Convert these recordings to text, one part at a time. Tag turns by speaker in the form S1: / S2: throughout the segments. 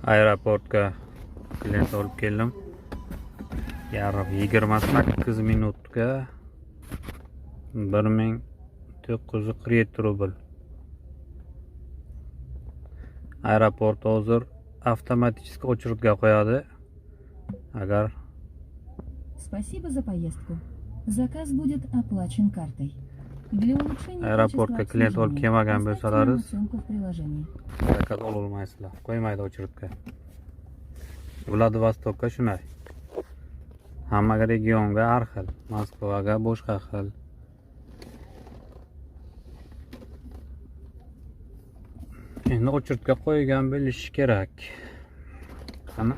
S1: Aeroportga klient olib keldim. Yarim 28 minutga 1947 rubl. Aeroport hozir avtomatik o'chirtga qo'yadi. Agar
S2: Спасибо за поездку. Заказ будет оплачен картой. Для улучшения
S1: aeroportga
S2: качества
S1: klient olib kelmagan
S2: обслуживания оставьте нам
S1: bo'lsalaringiz
S2: оценку в приложении.
S1: zakaz ololmaysizlar. Qo'ymaydi o'chirtga. Vladivostokka shunday. Hamma regionga har xil, Moskvaga boshqa xil. Endi o'chirtga qo'ygan bo'lish kerak. Qani?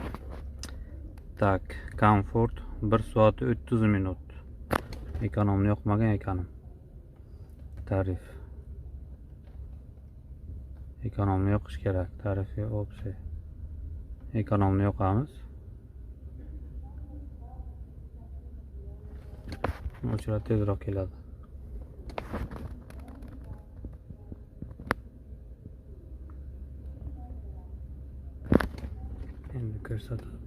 S1: Tak, komfort 1 soat 30 minut. Ekonomni yoqmagan ekanım. Tarif. Ekonomni yoqish kerak. Tarifiy opsiya. Ekonomni yoqamiz. O'chiradi tezroq keladi. Endi ko'rsatadi.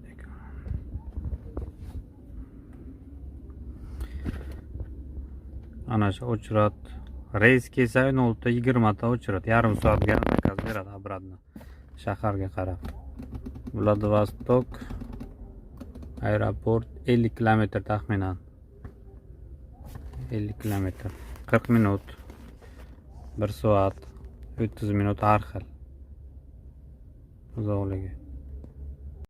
S1: Ana shu o'chirat. Reys kelsa 0:20 ta o'chirat. Yarim soatga zakaz beradi обратно. Shaharga qarab. Vladivostok aeroport 50 kilometr taxminan. 50 kilometr. 40 minut. 1 soat 30 minut har xil. Uzoqligi.